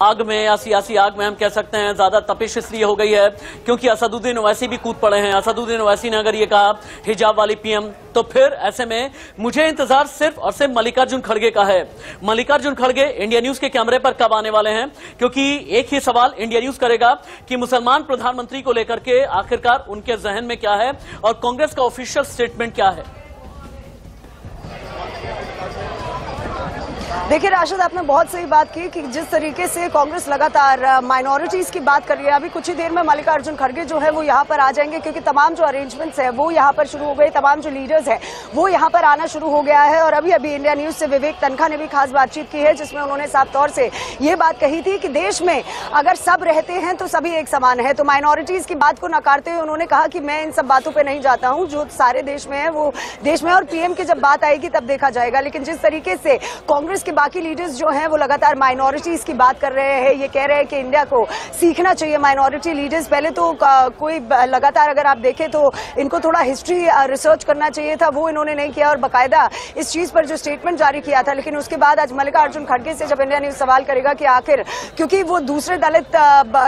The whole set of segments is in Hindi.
आग में या सियासी आग में हम कह सकते हैं ज्यादा तपिश इसलिए हो गई है क्योंकि असदुद्दीन ओवैसी भी कूद पड़े हैं। असदुद्दीन ओवैसी ने अगर ये कहा हिजाब वाली पीएम, तो फिर ऐसे में मुझे इंतजार सिर्फ और सिर्फ मल्लिकार्जुन खड़गे का है। मल्लिकार्जुन खड़गे इंडिया न्यूज के कैमरे पर कब आने वाले हैं, क्योंकि एक ही सवाल इंडिया न्यूज करेगा कि मुसलमान प्रधानमंत्री को लेकर के आखिरकार उनके जहन में क्या है और कांग्रेस का ऑफिशियल स्टेटमेंट क्या है। देखिए राशिद, आपने बहुत सही बात की कि जिस तरीके से कांग्रेस लगातार माइनॉरिटीज की बात कर रही है। अभी कुछ ही देर में मल्लिकार्जुन खड़गे जो है वो यहाँ पर आ जाएंगे, क्योंकि तमाम जो अरेंजमेंट्स है वो यहाँ पर शुरू हो गए, तमाम जो लीडर्स है वो यहाँ पर आना शुरू हो गया है। और अभी अभी इंडिया न्यूज से विवेक तनखा ने भी खास बातचीत की है, जिसमें उन्होंने साफ तौर से ये बात कही थी कि देश में अगर सब रहते हैं तो सभी एक समान है। तो माइनॉरिटीज की बात को नकारते हुए उन्होंने कहा कि मैं इन सब बातों पर नहीं जाता हूँ, जो सारे देश में है वो देश में, और पीएम की जब बात आएगी तब देखा जाएगा। लेकिन जिस तरीके से कांग्रेस के बाकी लीडर्स जो हैं वो लगातार माइनॉरिटीज की बात कर रहे हैं, ये कह रहे हैं कि इंडिया को सीखना चाहिए माइनॉरिटी लीडर्स। पहले तो कोई लगातार अगर आप देखें तो इनको थोड़ा हिस्ट्री रिसर्च करना चाहिए था, वो इन्होंने नहीं किया और बाकायदा इस चीज पर जो स्टेटमेंट जारी किया था। लेकिन उसके बाद आज मल्लिकार्जुन खड़गे से जब इंडिया न्यूज सवाल करेगा कि आखिर, क्योंकि वो दूसरे दलित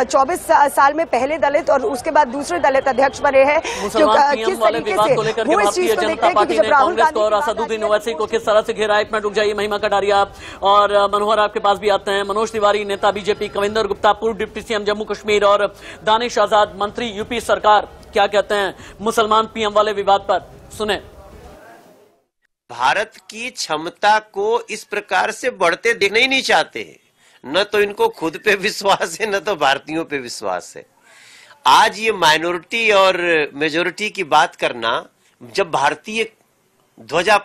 24 साल में पहले दलित और उसके बाद दूसरे दलित अध्यक्ष बने हैं, किस तरीके से वो इस चीज को देखते हैं कि जब राहुल गांधी और असदुद्दीन ओवैसी को किस तरह से घेरा। एक मिनट रुक जाइए महिमा कटारिया और मनोहर आपके पास भी आते हैं। मनोज तिवारी नेता बीजेपी, कविंदर गुप्ता पूर्व डिप्टी सीएम जम्मू कश्मीर और दानिश आजाद मंत्री यूपी सरकार, क्या कहते हैं मुसलमान पीएम वाले विवाद पर, सुने। भारत की क्षमता को इस प्रकार से बढ़ते देखना ही नहीं चाहते, न तो इनको खुद पे विश्वास है न तो भारतीयों पे विश्वास है। आज ये माइनॉरिटी और मेजोरिटी की बात करना, जब भारतीय ध्वजा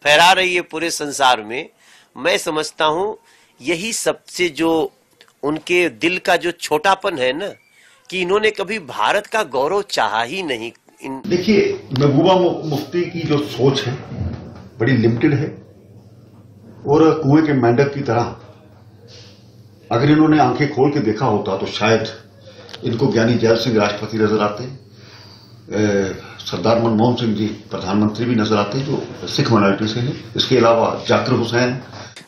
फहरा रही है पूरे संसार में, मैं समझता हूं यही सबसे जो उनके दिल का जो छोटापन है ना, कि इन्होंने कभी भारत का गौरव चाहा ही नहीं। देखिए, महबूबा मुफ्ती की जो सोच है बड़ी लिमिटेड है और कुएं के मेंढक की तरह। अगर इन्होंने आंखें खोल के देखा होता तो शायद इनको ज्ञानी जैल सिंह राष्ट्रपति नजर आते, सरदार मनमोहन सिंह जी प्रधानमंत्री भी नजर आते जो सिख माइनॉरिटी से हैं। इसके अलावा जाकिर हुसैन।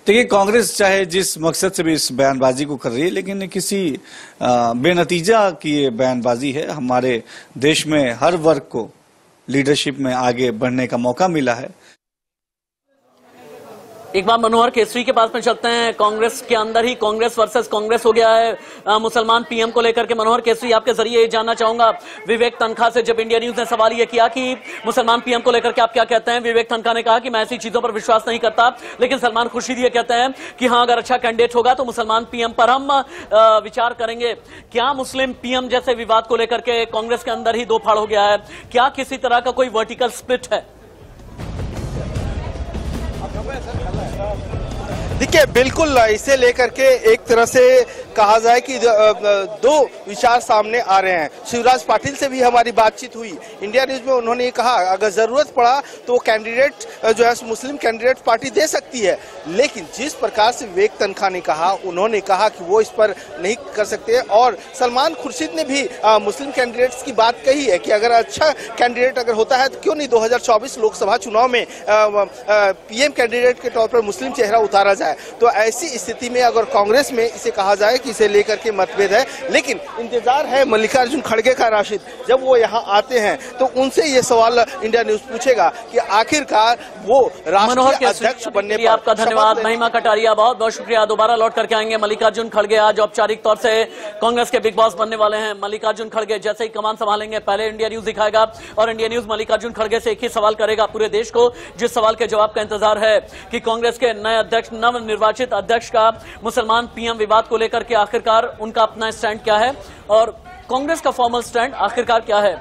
देखिए, कांग्रेस चाहे जिस मकसद से भी इस बयानबाजी को कर रही है, लेकिन किसी बेनतीजा की ये बयानबाजी है। हमारे देश में हर वर्ग को लीडरशिप में आगे बढ़ने का मौका मिला है। एक बार मनोहर केसरी के पास में चलते हैं। कांग्रेस के अंदर ही कांग्रेस वर्सेस कांग्रेस हो गया है मुसलमान पीएम को लेकर के। मनोहर केसरी, आपके जरिए जानना चाहूंगा, विवेक तनखा से जब इंडिया न्यूज ने सवाल ये किया कि मुसलमान पीएम को लेकर के आप क्या कहते हैं, विवेक तनखा ने कहा कि मैं ऐसी चीजों पर विश्वास नहीं करता, लेकिन सलमान खुर्शीद ये कहते हैं कि हाँ, अगर अच्छा कैंडिडेट होगा तो मुसलमान पीएम पर हम विचार करेंगे। क्या मुस्लिम पीएम जैसे विवाद को लेकर के कांग्रेस के अंदर ही दो फाड़ हो गया है? क्या किसी तरह का कोई वर्टिकल स्प्लिट है? देखिए, बिल्कुल इसे लेकर के एक तरह से कहा जाए कि दो विचार सामने आ रहे हैं। शिवराज पाटिल से भी हमारी बातचीत हुई इंडिया न्यूज में। उन्होंने ये कहा अगर जरूरत पड़ा तो वो कैंडिडेट जो है मुस्लिम कैंडिडेट पार्टी दे सकती है, लेकिन जिस प्रकार से विवेक तनखा ने कहा, उन्होंने कहा कि वो इस पर नहीं कर सकते। और सलमान खुर्शीद ने भी मुस्लिम कैंडिडेट्स की बात कही है कि अगर अच्छा कैंडिडेट अगर होता है तो क्यों नहीं 2024 लोकसभा चुनाव में पीएम कैंडिडेट के तौर पर मुस्लिम चेहरा उतारा जाए। तो ऐसी स्थिति में अगर कांग्रेस में इसे कहा जाए कि इसे लेकर के मतभेद है, लेकिन इंतजार है मल्लिकार्जुन खड़गे का। राशिद, जब वो यहाँ आते हैं तो उनसे ये सवाल इंडिया न्यूज पूछेगा कि आखिरकार वो राष्ट्रीय अध्यक्ष बनने पर। आपका धन्यवाद महिमा कटारिया, बहुत बहुत शुक्रिया। दोबारा लौट करके आएंगे। मल्लिकार्जुन खड़गे आज औपचारिक तौर से कांग्रेस के बिग बॉस बनने वाले हैं। मल्लिकार्जुन खड़गे जैसे ही कमान संभालेंगे, पहले इंडिया न्यूज दिखाएगा और इंडिया न्यूज मल्लिकार्जुन खड़गे से एक ही सवाल करेगा पूरे देश को, जिस सवाल के जवाब का इंतजार है कि कांग्रेस के नए अध्यक्ष, नव निर्वाचित अध्यक्ष का मुसलमान पीएम विवाद को लेकर के आखिरकार उनका अपना स्टैंड क्या है और कांग्रेस का फॉर्मल स्टैंड आखिरकार क्या है।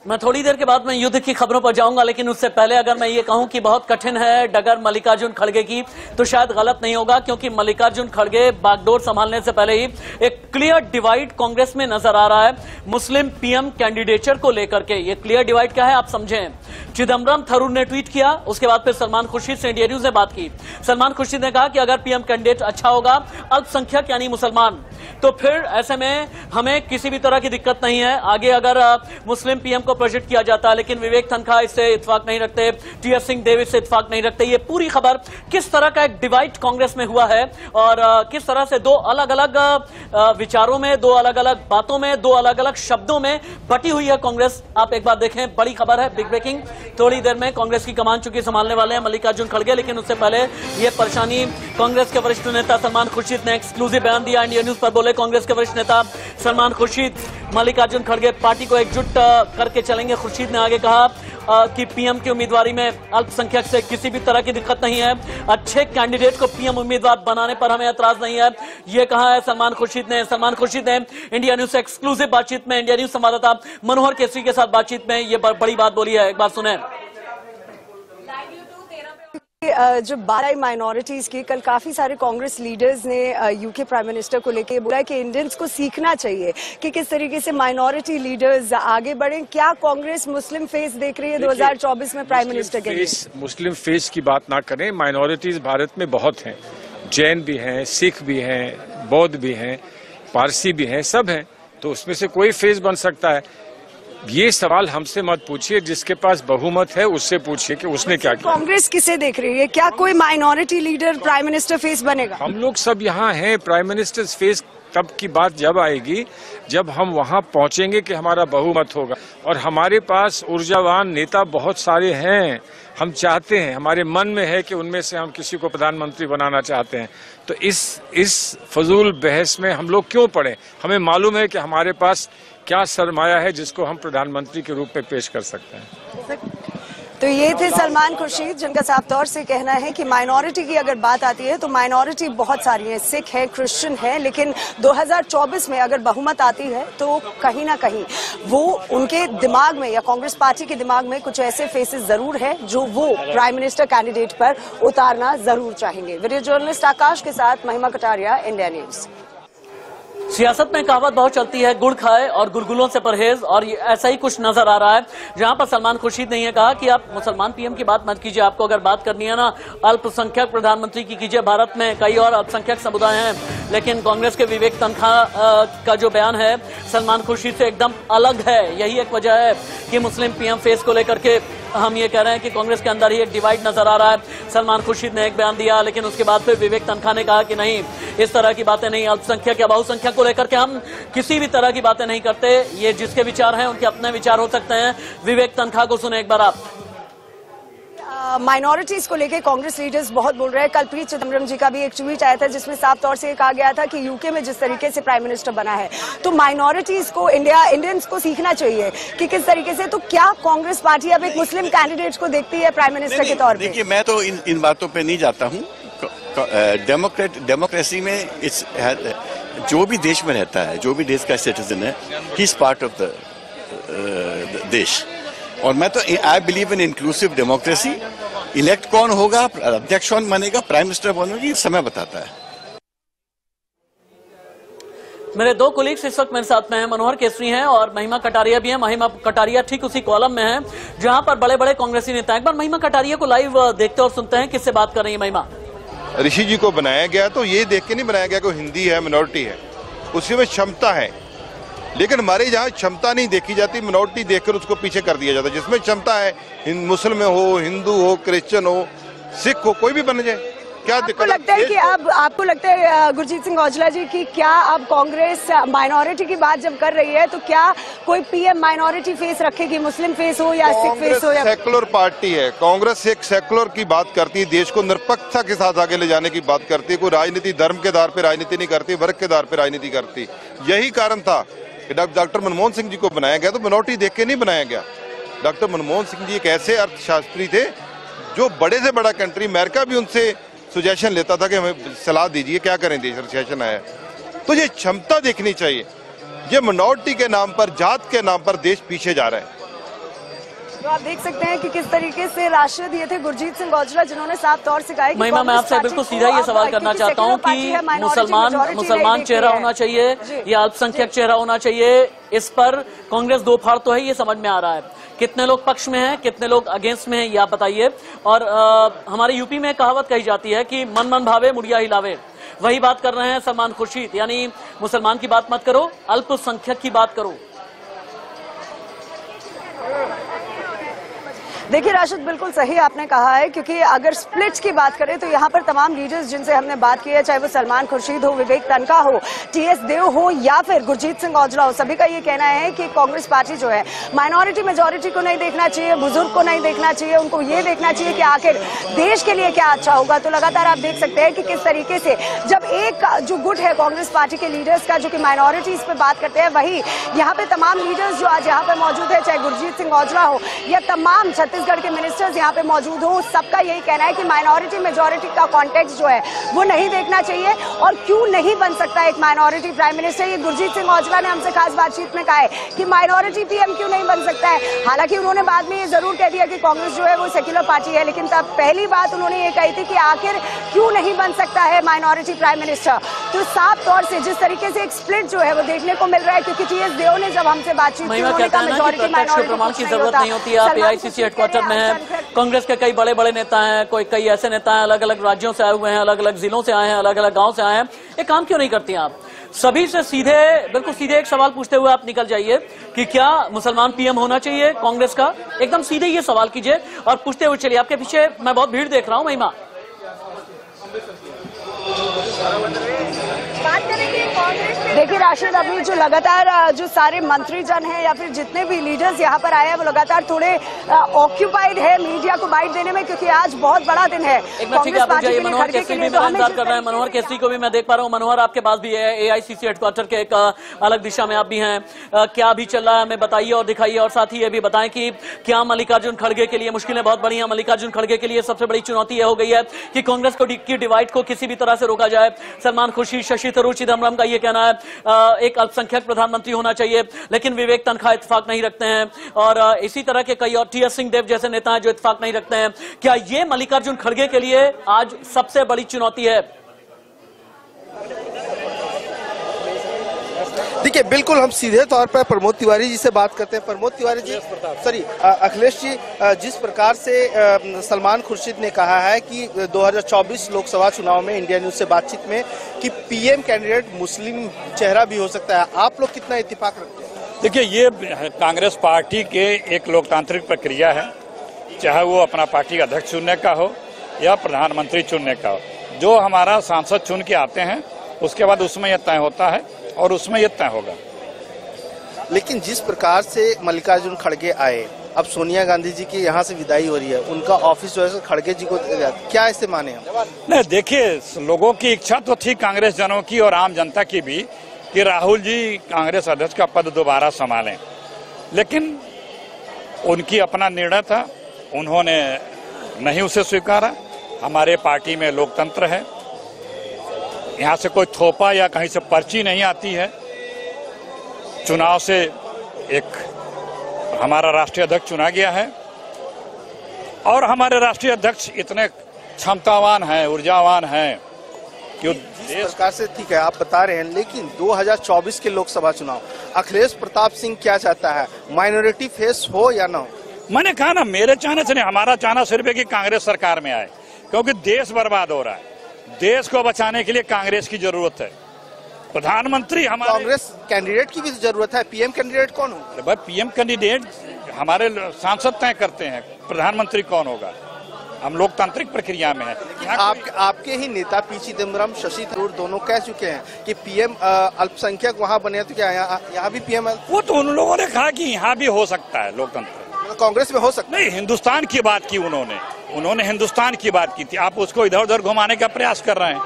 मैं थोड़ी देर के बाद मैं युद्ध की खबरों पर जाऊंगा, लेकिन उससे पहले अगर मैं ये कहूं कि बहुत कठिन है डगर मल्लिकार्जुन खड़गे की, तो शायद गलत नहीं होगा, क्योंकि मल्लिकार्जुन खड़गे बागडोर संभालने से पहले ही एक क्लियर डिवाइड कांग्रेस में नजर आ रहा है मुस्लिम पीएम कैंडिडेचर को लेकर के। ये क्लियर डिवाइड क्या है आप समझें। चिदम्बरम थरूर ने ट्वीट किया, उसके बाद फिर सलमान खुर्शीद से इंडिया न्यूज ने बात की। सलमान खुर्शीद ने कहा कि अगर पीएम कैंडिडेट अच्छा होगा, अल्पसंख्यक यानी मुसलमान, तो फिर ऐसे में हमें किसी भी तरह की दिक्कत नहीं है। आगे अगर मुस्लिम पीएम को को प्रोजेक्ट किया जाता है, लेकिन विवेक तनखा इससे इत्तेफाक नहीं रखते, टी.एस. सिंहदेव इससे इत्तेफाक नहीं रखते। ये पूरी खबर किस तरह का एक डिवाइड कांग्रेस में हुआ है और किस तरह से दो अलग अलग विचारों में, दो अलग अलग बातों में, दो अलग अलग शब्दों में बटी हुई है कांग्रेस। आप एक बार देखें, बड़ी खबर है, बिग ब्रेकिंग। थोड़ी देर में कांग्रेस की कमान चुकी संभालने वाले हैं मल्लिकार्जुन खड़गे, लेकिन उससे पहले ये परेशानी कांग्रेस के वरिष्ठ नेता सलमान खुर्शीद ने एक्सक्लूसिव बयान दिया। इंडिया न्यूज पर बोले कांग्रेस के वरिष्ठ नेता सलमान खुर्शीद, मल्लिकार्जुन खड़गे पार्टी को एकजुट करके चलेंगे। खुर्शीद ने आगे कहा कि पीएम की उम्मीदवारी में अल्पसंख्यक से किसी भी तरह की दिक्कत नहीं है, अच्छे कैंडिडेट को पीएम उम्मीदवार बनाने पर हमें ऐतराज नहीं है, ये कहा है सलमान खुर्शीद ने। सलमान खुर्शीद ने इंडिया न्यूज से एक्सक्लूसिव बातचीत में, इंडिया न्यूज संवाददाता मनोहर केसरी के साथ बातचीत में ये बड़ी बात बोली है, एक बार सुने। जो 12 माइनॉरिटीज की, कल काफी सारे कांग्रेस लीडर्स ने यूके प्राइम मिनिस्टर को लेके बोला कि इंडियंस को सीखना चाहिए कि किस तरीके से माइनॉरिटी लीडर्स आगे बढ़े। क्या कांग्रेस मुस्लिम फेस देख रही है 2024 में प्राइम मिनिस्टर के लिए? मुस्लिम फेस की बात ना करें, माइनॉरिटीज भारत में बहुत हैं, जैन भी हैं, सिख भी हैं, बौद्ध भी हैं, पारसी भी हैं, सब हैं, तो उसमें से कोई फेस बन सकता है। ये सवाल हमसे मत पूछिए, जिसके पास बहुमत है उससे पूछिए कि उसने क्या किया। कांग्रेस किसे देख रही है? क्या कोई minority leader prime minister face बनेगा? हम लोग सब यहाँ हैं, प्राइम मिनिस्टर फेस तब की बात जब आएगी जब हम वहाँ पहुँचेंगे कि हमारा बहुमत होगा। और हमारे पास ऊर्जावान नेता बहुत सारे हैं, हम चाहते हैं, हमारे मन में है कि उनमें से हम किसी को प्रधानमंत्री बनाना चाहते हैं। तो इस फजूल बहस में हम लोग क्यों पड़े? हमें मालूम है कि हमारे पास क्या सरमाया है जिसको हम प्रधानमंत्री के रूप में पेश कर सकते हैं। तो ये थे सलमान खुर्शीद, जिनका साफ तौर से कहना है कि माइनॉरिटी की अगर बात आती है तो माइनॉरिटी बहुत सारी है, सिख है, क्रिश्चियन है, लेकिन 2024 में अगर बहुमत आती है तो कहीं ना कहीं वो उनके दिमाग में या कांग्रेस पार्टी के दिमाग में कुछ ऐसे फेसेस जरूर है जो वो प्राइम मिनिस्टर कैंडिडेट पर उतारना जरूर चाहेंगे। वीडियो जर्नलिस्ट आकाश के साथ महिमा कटारिया, इंडिया न्यूज। सियासत में कहावत बहुत चलती है, गुड़ खाए और गुलगुलों से परहेज, और ऐसा ही कुछ नजर आ रहा है, जहां पर सलमान खुर्शीद ने यह कहा कि आप मुसलमान पीएम की बात मत कीजिए, आपको अगर बात करनी है ना अल्पसंख्यक प्रधानमंत्री की कीजिए। भारत में कई और अल्पसंख्यक समुदाय हैं, लेकिन कांग्रेस के विवेक तनखा का जो बयान है सलमान खुर्शीद से एकदम अलग है। यही एक वजह है कि मुस्लिम पीएम फेस को लेकर के हम ये कह रहे हैं कि कांग्रेस के अंदर ही एक डिवाइड नजर आ रहा है। सलमान खुर्शीद ने एक बयान दिया, लेकिन उसके बाद फिर विवेक तनखा ने कहा कि नहीं, इस तरह की बातें नहीं, अल्पसंख्यक या बहुसंख्यक को लेकर के हम किसी भी तरह की बातें नहीं करते, ये जिसके विचार हैं उनके अपने विचार हो सकते हैं। विवेक तनखा को सुने एक बार आप। माइनॉरिटीज को लेकर कांग्रेस लीडर्स बहुत बोल रहे हैं। कल पी चिदम्बरम जी का भी एक ट्वीट आया था जिसमें साफ तौर से कहा गया था कि यूके में जिस तरीके से प्राइम मिनिस्टर बना है तो माइनॉरिटीज को, इंडियंस को सीखना चाहिए कि किस तरीके से। तो क्या कांग्रेस पार्टी अब एक मुस्लिम कैंडिडेट को देखती है प्राइम मिनिस्टर के तौर पर? देखिए, मैं तो इन बातों पर नहीं जाता हूँ। डेमोक्रेसी में जो भी देश में रहता है, जो भी देश का सिटीजन है, he is part of the देश। और मैं तो I believe in inclusive democracy. Elect कौन होगा, अध्यक्ष कौन बनेगा, प्राइम मिनिस्टर बनेगा, समय बताता है। मेरे दो कोलीग्स इस वक्त मेरे साथ में हैं, मनोहर केसरी हैं और महिमा कटारिया भी हैं। महिमा कटारिया ठीक उसी कॉलम में है जहां पर बड़े बड़े कांग्रेसी नेता। एक बार महिमा कटारिया को लाइव देखते और सुनते हैं, किससे बात कर रही है महिमा। ऋषि जी को बनाया गया तो ये देख के नहीं बनाया गया कि हिंदी है, मिनॉरिटी है, उसमें क्षमता है। लेकिन हमारे यहाँ क्षमता नहीं देखी जाती, मिनॉरिटी देखकर उसको पीछे कर दिया जाता है। जिसमें क्षमता है, मुस्लिम हो, हिंदू हो, क्रिश्चियन हो, सिख हो, कोई भी बन जाए, क्या दिक्कत लगता है कि अब आपको लगता है गुरजीत सिंह औजला जी की क्या अब कांग्रेस माइनॉरिटी की बात जब कर रही है तो क्या कोई पीएम माइनॉरिटी फेस रखेगी, मुस्लिम फेस हो या सिख फेस हो? या सेकुलर पार्टी है कांग्रेस, एक सेकुलर की बात करती है, देश को निरपक्षता के साथ आगे ले जाने की बात करती है। कोई राजनीति धर्म के आधार पर राजनीति नहीं करती, वर्ग के आधार पर राजनीति करती। यही कारण था डॉक्टर मनमोहन सिंह जी को बनाया गया, तो मिनॉरिटी देख के नहीं बनाया गया। डॉक्टर मनमोहन सिंह जी एक ऐसे अर्थशास्त्री थे जो बड़े से बड़ा कंट्री अमेरिका भी उनसे सुजेशन लेता था कि हमें सलाह दीजिए क्या करें, देश रिसेशन आया। तो ये क्षमता देखनी चाहिए। ये मिनॉरिटी के नाम पर, जात के नाम पर देश पीछे जा रहा है। तो आप देख सकते हैं कि किस तरीके से राष्ट्रीय दिए थे गुरजीत सिंह औजला, जिन्होंने साफ तौर से कहा कि महिमा, मैं आपसे बिल्कुल सीधा ये सवाल करना चाहता हूं कि मुसलमान चेहरा होना चाहिए या अल्पसंख्यक चेहरा होना चाहिए, इस पर कांग्रेस दो फाड़ तो है, ये समझ में आ रहा है। कितने लोग पक्ष में हैं, कितने लोग अगेंस्ट में हैं, ये आप बताइए। और हमारे यूपी में कहावत कही जाती है कि मन मन भावे मुड़िया हिलावे, वही बात कर रहे हैं सलमान खुर्शीद, यानी मुसलमान की बात मत करो, अल्पसंख्यक की बात करो। देखिए राशिद, बिल्कुल सही आपने कहा है, क्योंकि अगर स्प्लिट्स की बात करें तो यहाँ पर तमाम लीडर्स जिनसे हमने बात की है, चाहे वो सलमान खुर्शीद हो, विवेक तनखा हो, टीएस देव हो या फिर गुरजीत सिंह औजला हो, सभी का ये कहना है कि कांग्रेस पार्टी जो है माइनॉरिटी मेजॉरिटी को नहीं देखना चाहिए, बुजुर्ग को नहीं देखना चाहिए, उनको ये देखना चाहिए कि आखिर देश के लिए क्या अच्छा होगा। तो लगातार आप देख सकते हैं कि किस तरीके से जब एक जो गुट है कांग्रेस पार्टी के लीडर्स का जो कि माइनॉरिटीज पे बात करते हैं, वही यहाँ पे तमाम लीडर्स जो आज यहाँ पे मौजूद है, चाहे गुरजीत सिंह औजला हो या तमाम छत्तीसगढ़ के मिनिस्टर्स यहाँ पे मौजूद हो, सबका यही कहना है कि माइनॉरिटी मेजॉरिटी का कॉन्टेक्स्ट जो है वो नहीं देखना चाहिए। और क्यों नहीं बन सकता एक माइनॉरिटी प्राइम मिनिस्टर, ये गुरजीत सिंह औजला ने हमसे खास बातचीत में कहा है कि माइनॉरिटी पीएम क्यों नहीं बन सकता है। हालांकि उन्होंने बाद में ये जरूर कह दिया कि कांग्रेस जो है वो सेक्युलर पार्टी है, लेकिन तब पहली बात उन्होंने ये कही थी कि आखिर क्यों नहीं बन सकता है माइनॉरिटी प्राइम मिनिस्टर। तो साफ तौर से जिस तरीके से एक स्प्लिट जो है वो देखने को मिल रहा है, क्योंकि टीएस देव ने जब हमसे बातचीत की, उन्होंने कहा मेजॉरिटी माइनॉरिटी प्रमाण की जरूरत नहीं होती है। आप एआईसीसी हेडक्वार्टर में हैं, कांग्रेस के कई बड़े बड़े नेता हैं, कई ऐसे नेता हैं अलग अलग राज्यों से आए हुए हैं, अलग अलग जिलों से आए हैं, अलग अलग गांव से आए हैं, एक काम क्यों नहीं करती हैं आप? सभी से सीधे, बिल्कुल सीधे एक सवाल पूछते हुए आप निकल जाइए कि क्या मुसलमान पीएम होना चाहिए कांग्रेस का? एकदम सीधे ये सवाल कीजिए और पूछते हुए चलिए। आपके पीछे मैं बहुत भीड़ देख रहा हूं, महिमा। देखिए राशिद, अभी जो लगातार जो सारे मंत्रीजन हैं या फिर जितने भी लीडर्स यहाँ पर आए हैं वो लगातार थोड़े ऑक्यूपाइड है मीडिया को बाइट देने में, क्योंकि आज बहुत बड़ा दिन है कांग्रेस पार्टी के लिए। मनोहर केसरी भी मेरा इंतजार कर रहे हैं, मनोहर केसरी को भी मैं देख पा रहा हूँ। मनोहर, आपके पास भी है एआईसीसी हेडक्वार्टर के एक अलग दिशा में आप भी हैं, क्या अभी चल रहा है हमें बताइए और दिखाइए, और साथ ही ये भी बताएं कि क्या मल्लिकार्जुन खड़गे के लिए मुश्किलें बहुत बड़ी हैं। मल्लिकार्जुन खड़गे के लिए सबसे बड़ी चुनौती यह हो गई है कि कांग्रेस की डिवाइड को किसी भी तरह से रोका जाए। सलमान खुर्शीद, शशि थरूर, चिदम्बरम का ये कहना है एक अल्पसंख्यक प्रधानमंत्री होना चाहिए, लेकिन विवेक तनखा इत्तेफाक नहीं रखते हैं, और इसी तरह के कई और टीएस सिंहदेव जैसे नेता हैं जो इत्तेफाक नहीं रखते हैं। क्या ये मल्लिकार्जुन खड़गे के लिए आज सबसे बड़ी चुनौती है? देखिए, बिल्कुल हम सीधे तौर पर प्रमोद तिवारी जी से बात करते हैं। प्रमोद तिवारी जी, सॉरी अखिलेश जी, जिस प्रकार से सलमान खुर्शीद ने कहा है कि 2024 लोकसभा चुनाव में इंडिया न्यूज से बातचीत में कि पीएम कैंडिडेट मुस्लिम चेहरा भी हो सकता है, आप लोग कितना इत्तेफाक रखते हैं? देखिए, ये कांग्रेस पार्टी के एक लोकतांत्रिक प्रक्रिया है, चाहे वो अपना पार्टी का अध्यक्ष चुनने का हो या प्रधानमंत्री चुनने का हो। जो हमारा सांसद चुन के आते हैं उसके बाद उसमें यह तय होता है और उसमें यह तय होगा। लेकिन जिस प्रकार से मल्लिकार्जुन खड़गे आए, अब सोनिया गांधी जी की यहाँ से विदाई हो रही है, उनका ऑफिस जो है खड़गे जी को, क्या ऐसे माने हम? नहीं, देखिए, लोगों की इच्छा तो थी, कांग्रेस जनों की और आम जनता की भी, कि राहुल जी कांग्रेस अध्यक्ष का पद दोबारा संभालें, लेकिन उनकी अपना निर्णय था, उन्होंने नहीं उसे स्वीकारा। हमारे पार्टी में लोकतंत्र है, यहाँ से कोई थोपा या कहीं से पर्ची नहीं आती है। चुनाव से एक हमारा राष्ट्रीय अध्यक्ष चुना गया है और हमारे राष्ट्रीय अध्यक्ष इतने क्षमतावान हैं, ऊर्जावान हैं कि जिस प्रकार से, ठीक है आप बता रहे हैं, लेकिन 2024 के लोकसभा चुनाव अखिलेश प्रताप सिंह क्या चाहता है, माइनॉरिटी फेस हो या ना हो? मैंने कहा ना, मेरे चाहने से नहीं, हमारा चाहना सिर्फ है कि कांग्रेस सरकार में आए, क्योंकि देश बर्बाद हो रहा है। देश को बचाने के लिए कांग्रेस की जरूरत है। प्रधानमंत्री हमारे, कांग्रेस कैंडिडेट की भी जरूरत है। पीएम कैंडिडेट कौन होगा? भाई, पीएम कैंडिडेट हमारे सांसद तय करते हैं, प्रधानमंत्री कौन होगा, हम लोकतांत्रिक प्रक्रिया में है। आपके ही नेता पी चिदम्बरम, शशि थरूर दोनों कह चुके हैं कि पीएम अल्पसंख्यक वहां बने, तो क्या यहाँ भी पीएम? वो तो उन लोगों ने कहा कि यहाँ भी हो सकता है लोकतंत्र, कांग्रेस में हो सकता नहीं। हिंदुस्तान की बात की उन्होंने हिंदुस्तान की बात की थी, आप उसको इधर उधर घुमाने का प्रयास कर रहे हैं।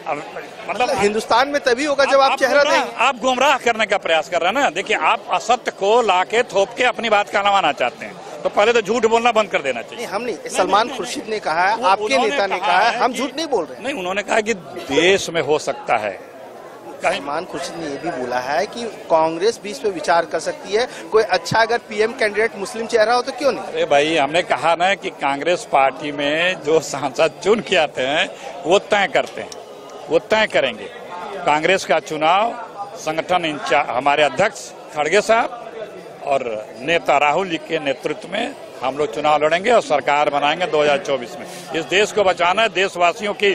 अब मतलब हिंदुस्तान में तभी होगा जब आप चेहरा देंगे। आप गुमराह करने का प्रयास कर रहे हैं ना। देखिए, आप असत्य को लाके थोप के अपनी बात कहलवाना चाहते हैं, तो पहले तो झूठ बोलना बंद कर देना चाहिए। हम नहीं, सलमान खुर्शीद ने कहा है, आपके नेता ने कहा है, हम झूठ नहीं बोल रहे। नहीं, उन्होंने कहा कि देश में हो सकता है। सलमान खुर्शीद ने यह भी बोला है कि कांग्रेस भी इस पे विचार कर सकती है, कोई अच्छा अगर पीएम कैंडिडेट मुस्लिम चेहरा हो तो क्यों नहीं? अरे भाई, हमने कहा ना कि कांग्रेस पार्टी में जो सांसद चुन के आते हैं वो तय करते हैं, वो तय करेंगे। कांग्रेस का चुनाव संगठन इंचार्ज हमारे अध्यक्ष खड़गे साहब और नेता राहुल जी के नेतृत्व में हम लोग चुनाव लड़ेंगे और सरकार बनाएंगे 2024 में। इस देश को बचाना है, देशवासियों की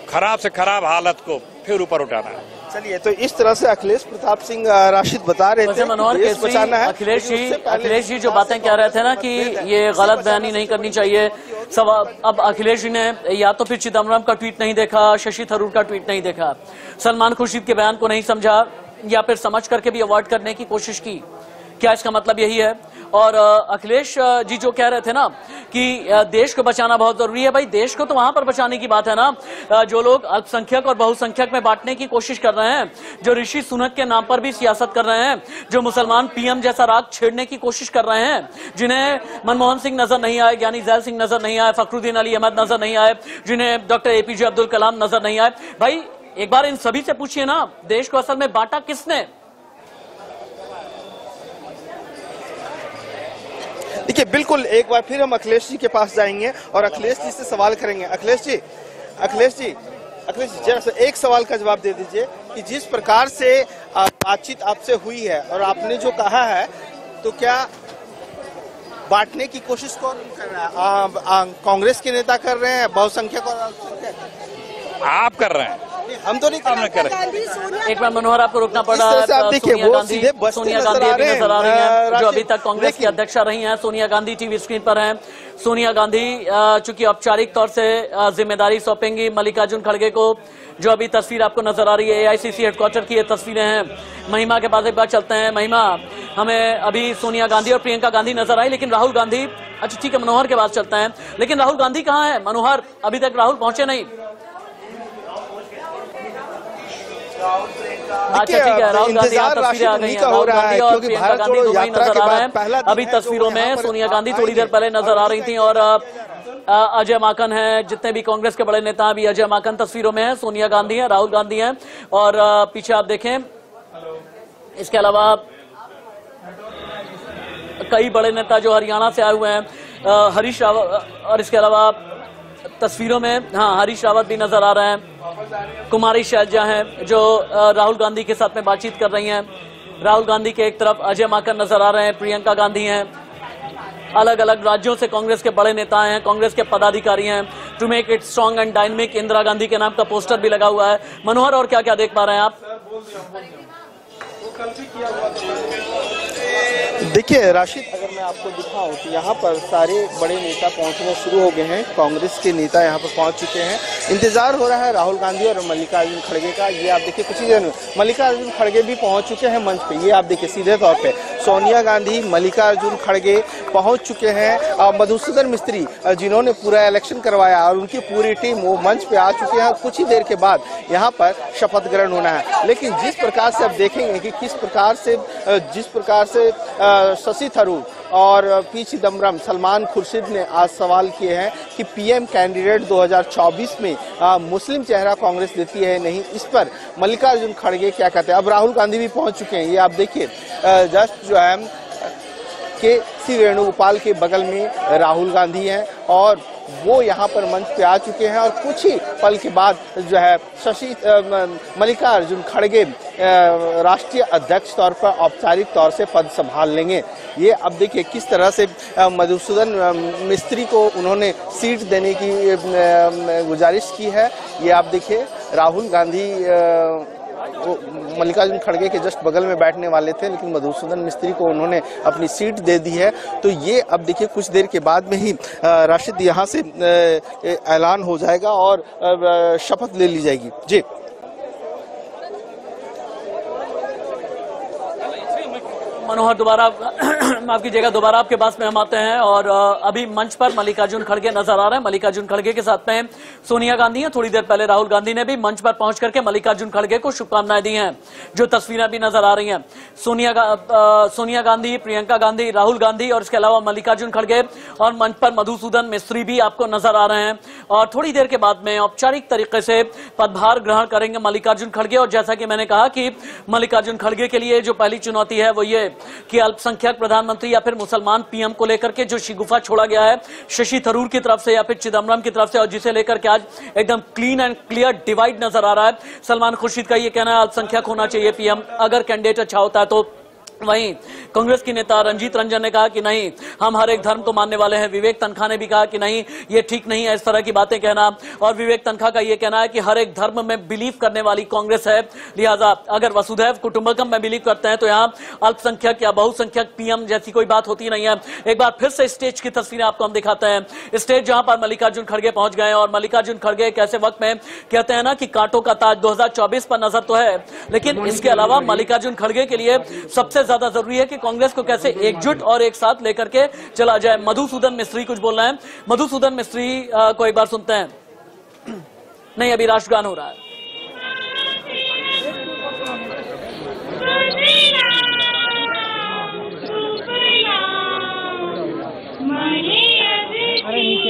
खराब से खराब हालत को फिर ऊपर उठाना है। चलिए, तो इस तरह से अखिलेश प्रताप सिंह राशिद बता रहे थे मनोहर देश बचाना है। अखिलेश जी जो बातें कह रहे थे ना कि ये गलत बयानी नहीं करनी चाहिए, अब अखिलेश जी ने या तो फिर चिदम्बरम का ट्वीट नहीं देखा, शशि थरूर का ट्वीट नहीं देखा, सलमान खुर्शीद के बयान को नहीं समझा, या फिर समझ करके भी अवॉइड करने की कोशिश की। क्या इसका मतलब यही है? और अखिलेश जी जो कह रहे थे ना कि देश को बचाना बहुत जरूरी है, भाई देश को तो वहां पर बचाने की बात है ना जो लोग अल्पसंख्यक और बहुसंख्यक में बांटने की कोशिश कर रहे हैं, जो ऋषि सुनक के नाम पर भी सियासत कर रहे हैं, जो मुसलमान पीएम जैसा राग छेड़ने की कोशिश कर रहे हैं, जिन्हें मनमोहन सिंह नजर नहीं आए, ज्ञानी जैल सिंह नजर नहीं आए, फखरुद्दीन अली अहमद नजर नहीं आए, जिन्हें डॉक्टर एपीजे अब्दुल कलाम नजर नहीं आए। भाई एक बार इन सभी से पूछिए ना, देश को असल में बांटा किसने? देखिए, बिल्कुल एक बार फिर हम अखिलेश जी के पास जाएंगे और अखिलेश जी से सवाल करेंगे। अखिलेश जी जरा सा एक सवाल का जवाब दे दीजिए कि जिस प्रकार से बातचीत आपसे हुई है और आपने जो कहा है, तो क्या बांटने की कोशिश कौन कर रहा है? कांग्रेस के नेता कर रहे हैं, बहुसंख्यक और अल्पसंख्यक आप कर रहे हैं, हम तो नहीं कर रहे। एक बार मनोहर आपको रोकना पड़ रहा है। सोनिया गांधी अभी नजर आ रही हैं, जो अभी तक कांग्रेस की अध्यक्षा रही हैं। सोनिया गांधी टीवी स्क्रीन पर हैं। सोनिया गांधी चूंकि औपचारिक तौर से जिम्मेदारी सौंपेंगी मल्लिकार्जुन खड़गे को। जो अभी तस्वीर आपको नजर आ रही है एआईसीसी हेडक्वार्टर की ये तस्वीरें हैं। महिमा के पास एक बार चलते हैं। महिमा, हमें अभी सोनिया गांधी और प्रियंका गांधी नजर आई, लेकिन राहुल गांधी, अच्छा ठीक है मनोहर के पास चलते हैं, लेकिन राहुल गांधी कहाँ है? मनोहर, अभी तक राहुल पहुंचे नहीं। अच्छा ठीक है, राहुल गांधी यहाँ तस्वीरें आ गई हैं। राहुल गांधी और प्रियंका गांधी दोनों ही नजर आ रहे हैं। अभी तस्वीरों में सोनिया गांधी थोड़ी देर पहले नजर आ रही थी और अजय माकन है, जितने भी कांग्रेस के बड़े नेता अभी अजय माकन तस्वीरों में है, सोनिया गांधी है, राहुल गांधी है और पीछे आप देखें इसके अलावा कई बड़े नेता जो हरियाणा से आए हुए हैं, हरीश रावत, और इसके अलावा तस्वीरों में हरीश रावत भी नजर आ रहे हैं। कुमारी शैलजा हैं जो राहुल गांधी के साथ में बातचीत कर रही हैं। राहुल गांधी के एक तरफ अजय माकन नजर आ रहे हैं, प्रियंका गांधी हैं। अलग अलग राज्यों से कांग्रेस के बड़े नेता हैं, कांग्रेस के पदाधिकारी हैं। To make it strong and dynamic Indira Gandhi के नाम का पोस्टर भी लगा हुआ है। मनोहर, और क्या क्या देख पा रहे हैं आप? देखिए राशिद, अगर मैं आपको दिखाऊं तो यहाँ पर सारे बड़े नेता पहुंचने शुरू हो गए हैं। कांग्रेस के नेता यहाँ पर पहुंच चुके हैं। इंतजार हो रहा है राहुल गांधी और मल्लिकार्जुन खड़गे का। ये आप देखिए कुछ ही देर में मल्लिकार्जुन खड़गे भी पहुंच चुके हैं मंच पे। ये आप देखिए सीधे तौर पे सोनिया गांधी, मल्लिकार्जुन खड़गे पहुंच चुके हैं। मधुसूदन मिस्त्री जिन्होंने पूरा इलेक्शन करवाया और उनकी पूरी टीम वो मंच पे आ चुके हैं। कुछ ही देर के बाद यहाँ पर शपथ ग्रहण होना है। लेकिन जिस प्रकार से आप देखेंगे कि जिस प्रकार से शशि थरूर और पी चिदम्बरम, सलमान खुर्शीद ने आज सवाल किए हैं कि पीएम कैंडिडेट 2024 में मुस्लिम चेहरा कांग्रेस देती है नहीं, इस पर मल्लिकार्जुन खड़गे क्या कहते हैं। अब राहुल गांधी भी पहुंच चुके हैं। ये आप देखिए जस्ट जो है के सी वेणुगोपाल के बगल में राहुल गांधी हैं और वो यहाँ पर मंच पे आ चुके हैं और कुछ ही पल के बाद जो है मल्लिकार्जुन खड़गे राष्ट्रीय अध्यक्ष तौर पर औपचारिक तौर से पद संभाल लेंगे। ये अब देखिए किस तरह से मधुसूदन मिस्त्री को उन्होंने सीट देने की गुजारिश की है। ये आप देखिए राहुल गांधी मल्लिकार्जुन खड़गे के जस्ट बगल में बैठने वाले थे, लेकिन मधुसूदन मिस्त्री को उन्होंने अपनी सीट दे दी है। तो ये अब देखिए कुछ देर के बाद में ही राशिद यहाँ से ऐलान हो जाएगा और शपथ ले ली जाएगी। जी मनोहर, दोबारा माफ कीजिएगा, दोबारा आपके पास में हम आते हैं और अभी मंच पर मल्लिकार्जुन खड़गे नजर आ रहे हैं। मल्लिकार्जुन खड़गे के साथ में सोनिया गांधी हैं। थोड़ी देर पहले राहुल गांधी ने भी मंच पर पहुंच करके मल्लिकार्जुन खड़गे को शुभकामनाएं दी हैं। जो तस्वीरें भी नजर आ रही हैं, सोनिया गांधी, प्रियंका गांधी, राहुल गांधी और इसके अलावा मल्लिकार्जुन खड़गे और मंच पर मधुसूदन मिस्त्री भी आपको नजर आ रहे हैं। और थोड़ी देर के बाद में औपचारिक तरीके से पदभार ग्रहण करेंगे मल्लिकार्जुन खड़गे। और जैसा कि मैंने कहा कि मल्लिकार्जुन खड़गे के लिए जो पहली चुनौती है वो ये कि अल्पसंख्यक प्रधानमंत्री या फिर मुसलमान पीएम को लेकर के जो शिगुफा छोड़ा गया है शशि थरूर की तरफ से या फिर चिदम्बरम की तरफ से, और जिसे लेकर के आज एकदम क्लीन एंड क्लियर डिवाइड नजर आ रहा है। सलमान खुर्शीद का ये कहना है अल्पसंख्यक होना चाहिए पीएम, अगर कैंडिडेट अच्छा होता है तो वहीं कांग्रेस की नेता रंजीत रंजन ने कहा कि नहीं, हम हर एक धर्म को मानने वाले हैं। विवेक तनखा ने भी कहा कि नहीं, ये ठीक नहीं है इस तरह की बातें कहना। और विवेक तनखा का ये कहना है कि हर एक धर्म में बिलीव करने वाली कांग्रेस है, लिहाजा अगर वसुधैव कुटुंबकम में बिलीव करते हैं तो यहाँ अल्पसंख्यक या बहुसंख्यक पीएम जैसी कोई बात होती नहीं है। एक बार फिर से स्टेज की तस्वीरें आपको हम दिखाते हैं। स्टेज जहां पर मल्लिकार्जुन खड़गे पहुंच गए और मल्लिकार्जुन खड़गे एक ऐसे वक्त में कहते हैं ना कि कांटों का ताज 2024 पर नजर तो है, लेकिन इसके अलावा मल्लिकार्जुन खड़गे के लिए सबसे ज्यादा जरूरी है कि कांग्रेस को कैसे एकजुट और एक साथ लेकर के चला जाए। मधुसूदन मिस्त्री कुछ बोल रहे हैं। मधुसूदन मिस्त्री को एक बार सुनते हैं। नहीं, अभी राष्ट्रगान हो रहा है।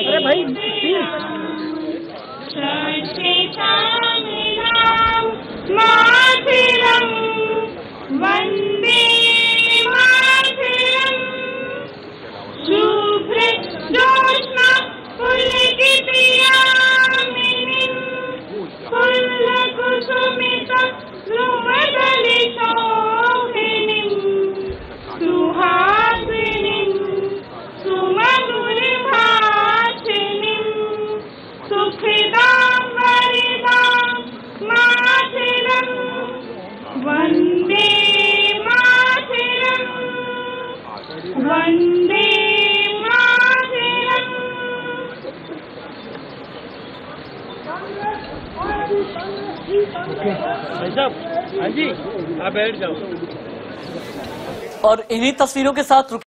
अरे भाई वंदे मातरम शुभ्र ज्योत्स्ना पुलकितयामिनीं पुल्लकुसुमित द्रुमदलिशोभिनीं सुहासिनीं सुमधुरभाषिणीं सुखदां वरदां मातरं वंदे वंदे मातरम। भाई साहब, हाँ जी, आप बैठ जाओ। और इन्हीं तस्वीरों के साथ